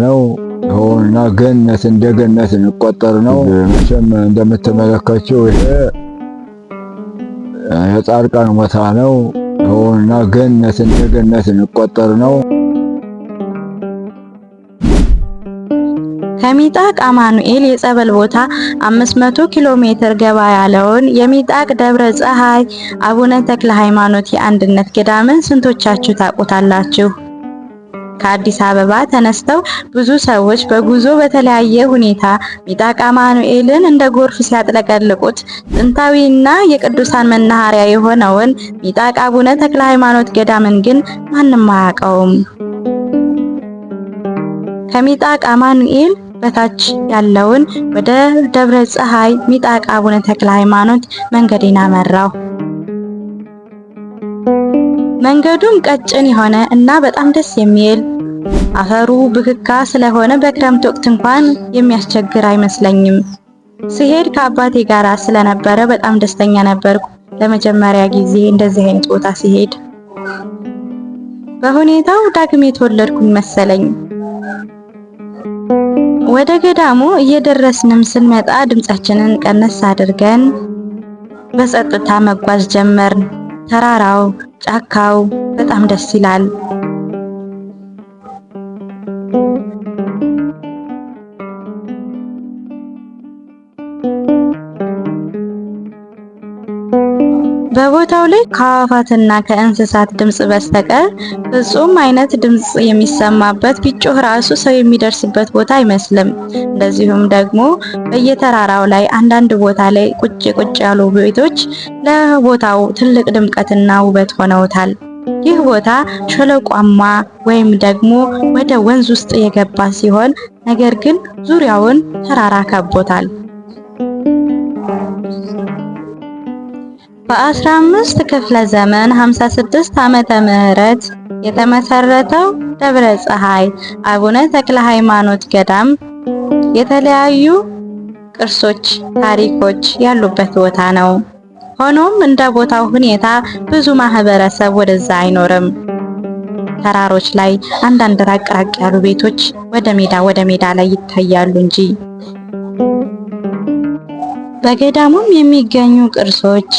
ነው ሆና ገነት እንደ ገነት እንቆጠር ነው። መቼም እንደምትመለከቱው ይሄ የጻድቃን ቦታ ነው ሆና ገነት እንደ ገነት እንቆጠር ነው። ከሚጣቅ አማኑኤል የጸበል ቦታ 500 ኪሎ ሜትር ገባ ያለውን የሚጣቅ ደብረ ፀሐይ አቡነ ተክለ ሃይማኖት የአንድነት ገዳምን ስንቶቻችሁ ታውቁታላችሁ? ከአዲስ አበባ ተነስተው ብዙ ሰዎች በጉዞ በተለያየ ሁኔታ ሚጣቅ አማኑኤልን እንደ ጎርፍ ሲያጥለቀልቁት ጥንታዊና የቅዱሳን መናኸሪያ የሆነውን ሚጣቅ አቡነ ተክለ ሃይማኖት ገዳምን ግን ማንም አያውቀውም። ከሚጣቅ አማኑኤል በታች ያለውን ወደ ደብረ ፀሐይ ሚጣቅ አቡነ ተክለ ሃይማኖት መንገዴን አመራው። መንገዱም ቀጭን የሆነ እና በጣም ደስ የሚል አፈሩ ብክካ ስለሆነ በክረምት ወቅት እንኳን የሚያስቸግር አይመስለኝም። ስሄድ ከአባቴ ጋር ስለነበረ በጣም ደስተኛ ነበርኩ። ለመጀመሪያ ጊዜ እንደዚህ አይነት ቦታ ሲሄድ በሁኔታው ዳግም የተወለድኩኝ መሰለኝ። ወደ ገዳሙ እየደረስንም ስንመጣ ድምጻችንን ቀነስ አድርገን በጸጥታ መጓዝ ጀመርን። ተራራው፣ ጫካው በጣም ደስ ይላል። በቦታው ላይ ከአዕዋፋትና ከእንስሳት ድምጽ በስተቀር ፍጹም አይነት ድምጽ የሚሰማበት ቢጮህ ራሱ ሰው የሚደርስበት ቦታ አይመስልም። እንደዚሁም ደግሞ በየተራራው ላይ አንዳንድ ቦታ ላይ ቁጭ ያሉ ቤቶች ለቦታው ትልቅ ድምቀትና ውበት ሆነውታል። ይህ ቦታ ሸለቋማ ወይም ደግሞ ወደ ወንዝ ውስጥ የገባ ሲሆን ነገር ግን ዙሪያውን ተራራ ከቦታል። በ15 ክፍለ ዘመን 56 ዓመተ ምህረት የተመሰረተው ደብረ ፀሐይ አቡነ ተክለ ሃይማኖት ገዳም የተለያዩ ቅርሶች፣ ታሪኮች ያሉበት ቦታ ነው። ሆኖም እንደ ቦታው ሁኔታ ብዙ ማህበረሰብ ወደዛ አይኖርም። ተራሮች ላይ አንዳንድ ራቅ ያሉ ቤቶች ወደ ሜዳ ላይ ይታያሉ እንጂ። በገዳሙም የሚገኙ ቅርሶች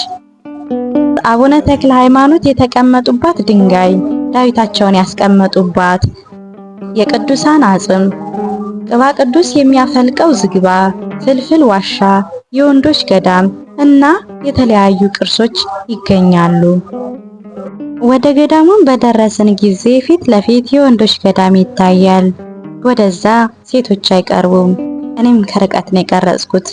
አቡነ ተክለ ሃይማኖት የተቀመጡባት ድንጋይ፣ ዳዊታቸውን ያስቀመጡባት የቅዱሳን አጽም፣ ቅባ ቅዱስ የሚያፈልቀው ዝግባ፣ ፍልፍል ዋሻ፣ የወንዶች ገዳም እና የተለያዩ ቅርሶች ይገኛሉ። ወደ ገዳሙም በደረስን ጊዜ ፊት ለፊት የወንዶች ገዳም ይታያል። ወደዛ ሴቶች አይቀርቡም። እኔም ከርቀት ነው የቀረጽኩት።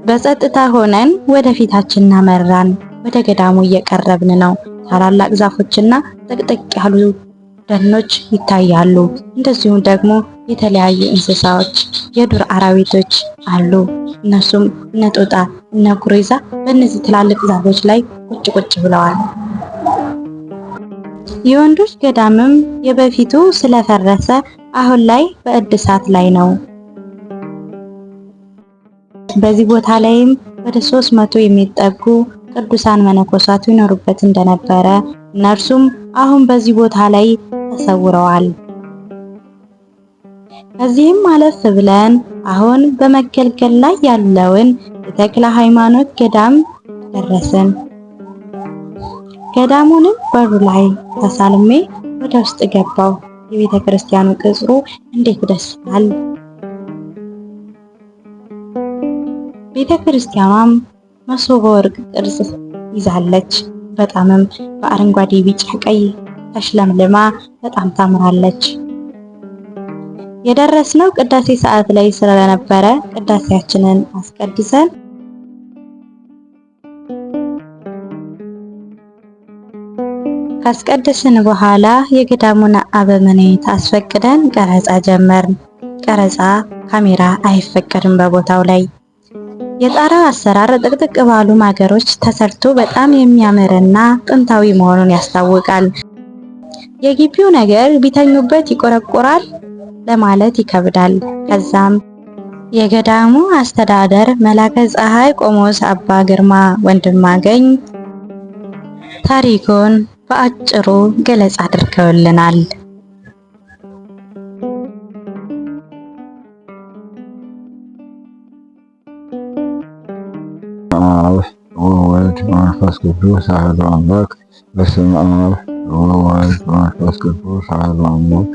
በጸጥታ ሆነን ወደፊታችን እናመራን። ወደ ገዳሙ እየቀረብን ነው። ታላላቅ ዛፎችና ጥቅጥቅ ያሉ ደኖች ይታያሉ። እንደዚሁም ደግሞ የተለያዩ እንስሳዎች፣ የዱር አራዊቶች አሉ። እነሱም እነ ጦጣ፣ እነ ጉሬዛ በእነዚህ ትላልቅ ዛፎች ላይ ቁጭ ብለዋል። የወንዶች ገዳምም የበፊቱ ስለፈረሰ አሁን ላይ በእድሳት ላይ ነው። በዚህ ቦታ ላይም ወደ 300 የሚጠጉ ቅዱሳን መነኮሳት ይኖሩበት እንደነበረ እነርሱም አሁን በዚህ ቦታ ላይ ተሰውረዋል። ከዚህም አለፍ ብለን አሁን በመገልገል ላይ ያለውን የተክለ ሃይማኖት ገዳም ደረስን። ገዳሙንም በሩ ላይ ተሳልሜ ወደ ውስጥ ገባው። የቤተ ክርስቲያኑ ቅጽሩ እንዴት ደስ ይላል! ቤተ ክርስቲያኗም መሶበ ወርቅ ቅርጽ ይዛለች። በጣምም በአረንጓዴ ቢጫ ቀይ ተሽለምልማ በጣም ታምራለች። የደረስነው ቅዳሴ ሰዓት ላይ ስለነበረ ቅዳሴያችንን አስቀድሰን ካስቀደስን በኋላ የገዳሙን አበምኔት አስፈቅደን ቀረጻ ጀመርን። ቀረጻ ካሜራ አይፈቀድም በቦታው ላይ። የጣራው አሰራር ጥቅጥቅ ባሉ ማገሮች ተሰርቶ በጣም የሚያምርና ጥንታዊ መሆኑን ያስታውቃል። የግቢው ነገር ቢተኙበት ይቆረቆራል ለማለት ይከብዳል። ከዛም የገዳሙ አስተዳደር መላከ ፀሐይ ቆሞስ አባ ግርማ ወንድማገኝ ታሪኩን በአጭሩ ገለጻ አድርገውልናል። አብ ወወልድ ወመንፈስ ቅዱስ አሐዱ አምላክ። በስመ አብ ወወልድ ወመንፈስ ቅዱስ አሐዱ አምላክ።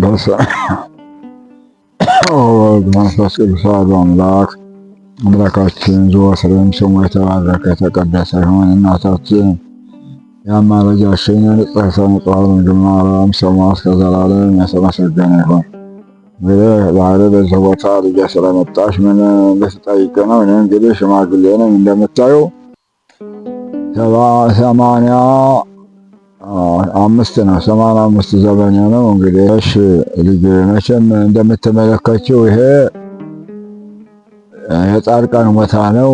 በስመ አብ ወወልድ ወመንፈስ ቅዱስ አሐዱ አምላክ። አምላካችን ዘወትርም ስሙ የተባረከ የተቀደሰ ይሁን። እናታችን የአማላጃችን የንጽሕተ ንጹሐን ድንግል ማርያም ስሟ እስከ ዘላለም የተመሰገነ ይሁን። እንግዲህ ዛሬ በዚህ ቦታ ልጄ ስለመጣች ምን እንድትጠይቅ ነው። እኔ እንግዲህ ሽማግሌ ነኝ። እንደምታዩ 85 ነው፣ 85 ዘመኔ ነው። እንግዲህ እሺ ልጄ መቼም እንደምትመለከችው ይሄ የጻድቃን ቦታ ነው።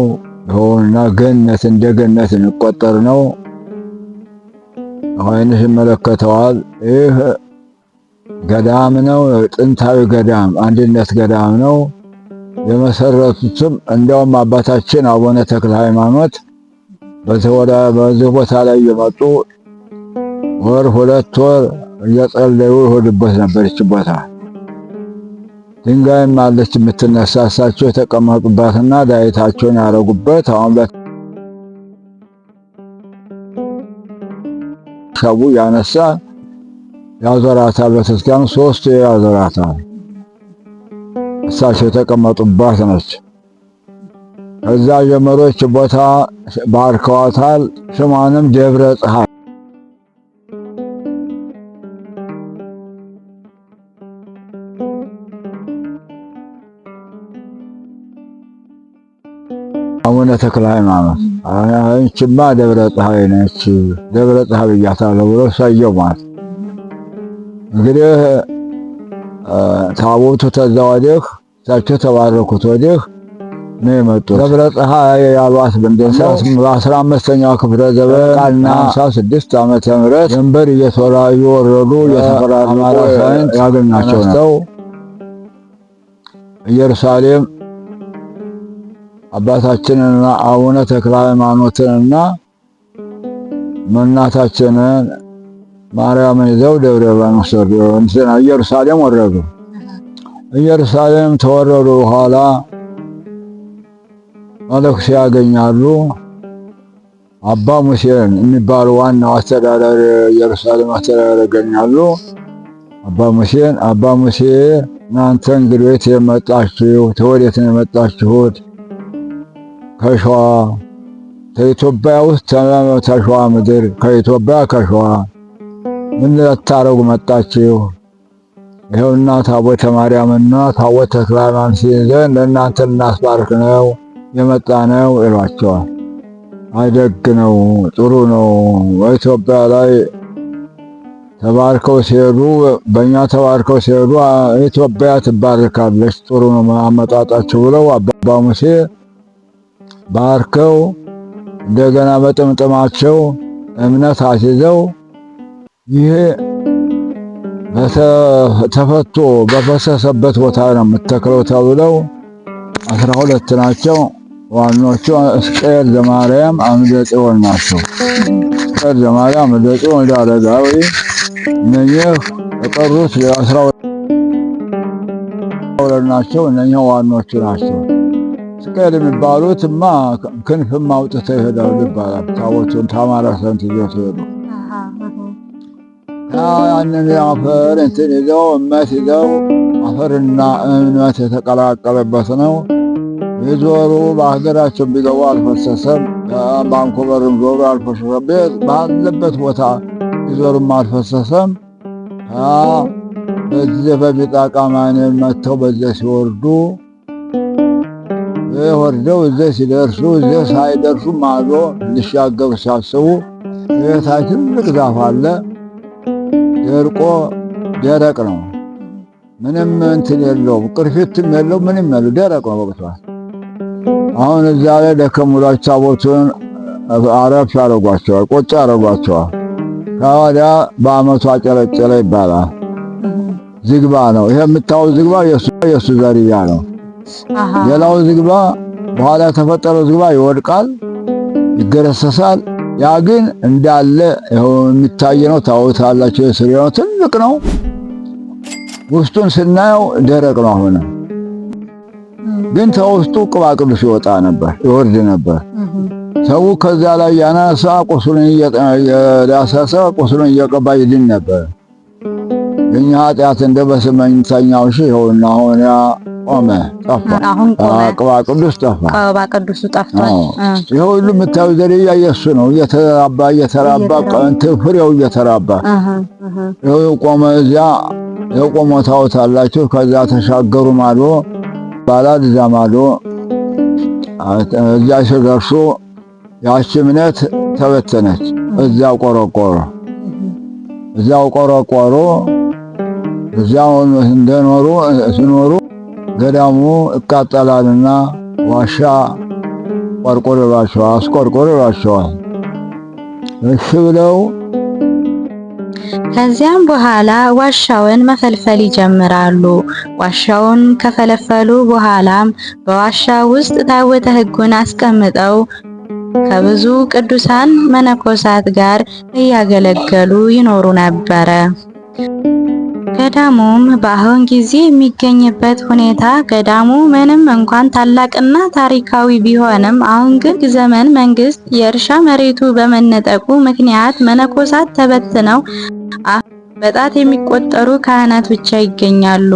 ይኸውና ገነት እንደ ገነት የሚቆጠር ነው። ዓይንሽ ይመለከተዋል። ይህ ገዳም ነው። ጥንታዊ ገዳም አንድነት ገዳም ነው። የመሰረቱትም እንዲያውም አባታችን አቡነ ተክለ ሃይማኖት በዚህ ቦታ ላይ እየመጡ ወር 2 ወር እየጸለዩ ይሄዱበት ነበር። ይች ቦታ ድንጋይም አለች የምትነሳ፣ እሳቸው የተቀመጡባትና ዳዊታቸውን ያደረጉበት። አሁን ሸቡ ያነሳ ያዞራታል። ቤተክርስቲያኑ 3 ያዞራታል። እሳቸው የተቀመጡባት ነች። ከዛ ጀምሮች ቦታ ባርከዋታል። ስሟንም ደብረ ፀሐይ አቡነ ተክለ ሃይማኖት። አንቺማ ደብረ ፀሐይ ነች፣ ደብረ ፀሐይ ብያታለሁ ብሎ ሰየሟት። እንግዲህ ታቦቱ ተዛ ወዲህ እሳቸው ተባረኩት ወዲህ ነው የመጡት። ደብረ ፀሐይ ያሏት በ15ኛው ክፍለ ዘመን ቃልና 56 ዓመተ ምህረት ድንበር እየወረዱ እየተፈራረቁ ያገኟቸው ነው። ኢየሩሳሌም አባታችንና አቡነ ተክለ ሃይማኖትንና እናታችንን ማርያምን ይዘው ደብረ ሊባኖስ ኢየሩሳሌም ወረዱ። ኢየሩሳሌም ተወረዱ በኋላ መነኩሴ ያገኛሉ። አባ ሙሴን የሚባሉ ዋናው አስተዳዳሪ ኢየሩሳሌም አስተዳዳሪ ያገኛሉ። አባ ሙሴ እናንተ እንግዲህ የመጣችሁ ተወዴት ነው የመጣችሁት? ከሸዋ ከኢትዮጵያ ውስጥ ተሸዋ ምድር ከኢትዮጵያ ከሸዋ ምን ልታረጉ መጣችሁ? ይኸውና ታቦተ ማርያምና ታቦተ ተክለ ሃይማኖት ይዘን ለእናንተ ልናስባርክ ነው የመጣ ነው ይሏቸዋል። አይደግ ነው፣ ጥሩ ነው። በኢትዮጵያ ላይ ተባርከው ሲሄዱ በእኛ ተባርከው ሲሄዱ ኢትዮጵያ ትባርካለች፣ ጥሩ ነው አመጣጣችሁ ብለው አባ ሙሴ ባርከው እንደገና በጥምጥማቸው እምነት አስይዘው ይሄ ተፈቶ በፈሰሰበት ቦታ ነው የምትተክለው ተብለው 12 ናቸው። ዋኖቹ እስቅኤል ዘማርያም አምደ ጽዮን ናቸው። እስቅኤል ዘማርያም አምደ ጽዮን ዳረጋዊ እነኚህ የቀሩት 12 ናቸው። እነኚህ ዋኖቹ ናቸው። እስቅኤል የሚባሉትማ ክንፍም አውጥተው ይሄዳሉ ይባላል። ታቦቱን ታማራ ሰንት ይዘው ሄዱ። ያንን አፈር እንትን ይዘው እምነት ይዘው አፈርና እምነት የተቀላቀለበት ነው። የዞሩ በሀገራቸው ቢገቡ አልፈሰሰም። ባንኮበርም ዞሩ አልፈሰሰም። ባለበት ቦታ ይዞሩም አልፈሰሰም። በዚህ በቢጣቃ ማኔን መጥተው በዚያ ሲወርዱ ወርደው እዚህ ሲደርሱ እዚህ ሳይደርሱ ማዶ ሊሻገሩ ሲያስቡ የታይ ትልቅ ዛፍ አለ። ደርቆ ደረቅ ነው። ምንም እንትን የለውም፣ ቅርፊትም የለው፣ ምንም የለው፣ ደረቅ ነው በቅቷል። አሁን እዛ ላይ ደከም ብሏቸው ታቦቱን አረፍ ያደርጓቸዋል፣ ቁጭ ያደርጓቸዋል። ከወዲያ በአመቱ አጨለጨለ ይባላል። ዝግባ ነው ይሄ የምታዩት ዝግባ የእሱ ዘርያ ነው። ሌላው ዝግባ በኋላ የተፈጠረው ዝግባ ይወድቃል፣ ይገረሰሳል። ያ ግን እንዳለ ይኸው የሚታይ ነው። ታውታላችሁ፣ የስር ነው፣ ትልቅ ነው። ውስጡን ስናየው ደረቅ ነው። አሁን ግን ተውስጡ ቅባ ቅዱስ ይወጣ ነበር፣ ይወርድ ነበር። ሰው ከዛ ላይ ያነሳ ቁስሉን እየዳሰሰ ቁስሉን እየቀባ ይድን ነበር። የኛ ኃጢአት እንደ በስመኝተኛው ይኸውና አሁን ያ ቆመ፣ ጠፋ። ቅባ ቅዱስ ጠፋ። ቅባ ቅዱሱ ጠፍቷል። ይሄ ሁሉ የምታዩ ዘዴያ የእሱ ነው። እየተራባ ፍሬው እየተራባ ይኸው ቆመ። እዚያ የቆመ ታውታላችሁ። ከዛ ተሻገሩ ማዶ ባላድ እዛ ማዶ እዚያ ሲደርሱ ያቺ እምነት ተበተነች። እዚያው ቆረቆሮ እዚያው እንደኖሩ ሲኖሩ ገዳሙ እቃጠላልና ዋሻ አስቆርቆረባቸዋል። እሺ ብለው ከዚያም በኋላ ዋሻውን መፈልፈል ይጀምራሉ። ዋሻውን ከፈለፈሉ በኋላም በዋሻ ውስጥ ታቦተ ሕጉን አስቀምጠው ከብዙ ቅዱሳን መነኮሳት ጋር እያገለገሉ ይኖሩ ነበረ። ገዳሙም በአሁን ጊዜ የሚገኝበት ሁኔታ ገዳሙ ምንም እንኳን ታላቅና ታሪካዊ ቢሆንም አሁን ግን ዘመን መንግስት የእርሻ መሬቱ በመነጠቁ ምክንያት መነኮሳት ተበትነው በጣት የሚቆጠሩ ካህናት ብቻ ይገኛሉ።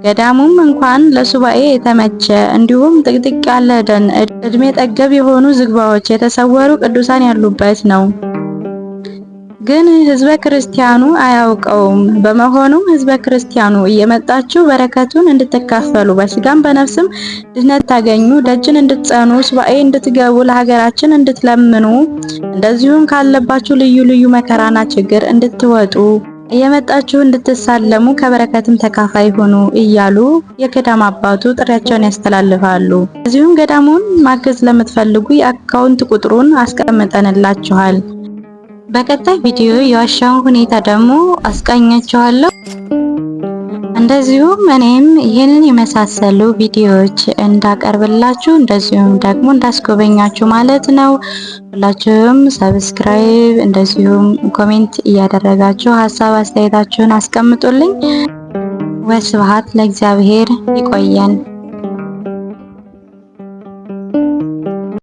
ገዳሙም እንኳን ለሱባኤ የተመቸ እንዲሁም ጥቅጥቅ ያለ ደን፣ እድሜ ጠገብ የሆኑ ዝግባዎች፣ የተሰወሩ ቅዱሳን ያሉበት ነው። ግን ህዝበ ክርስቲያኑ አያውቀውም። በመሆኑም ህዝበ ክርስቲያኑ እየመጣችሁ በረከቱን እንድትካፈሉ በስጋም በነፍስም ድህነት ታገኙ፣ ደጅን እንድትጸኑ፣ ሱባኤ እንድትገቡ፣ ለሀገራችን እንድትለምኑ፣ እንደዚሁም ካለባችሁ ልዩ ልዩ መከራና ችግር እንድትወጡ እየመጣችሁ እንድትሳለሙ ከበረከትም ተካፋይ ሆኑ እያሉ የገዳም አባቱ ጥሪያቸውን ያስተላልፋሉ። እዚሁም ገዳሙን ማገዝ ለምትፈልጉ የአካውንት ቁጥሩን አስቀምጠንላችኋል። በቀጣይ ቪዲዮ የዋሻውን ሁኔታ ደግሞ አስቃኛችኋለሁ። እንደዚሁም እኔም ይህንን የመሳሰሉ ቪዲዮዎች እንዳቀርብላችሁ እንደዚሁም ደግሞ እንዳስጎበኛችሁ ማለት ነው። ሁላችሁም ሰብስክራይብ እንደዚሁም ኮሜንት እያደረጋችሁ ሀሳብ አስተያየታችሁን አስቀምጡልኝ። ወስብሐት ለእግዚአብሔር። ይቆየን።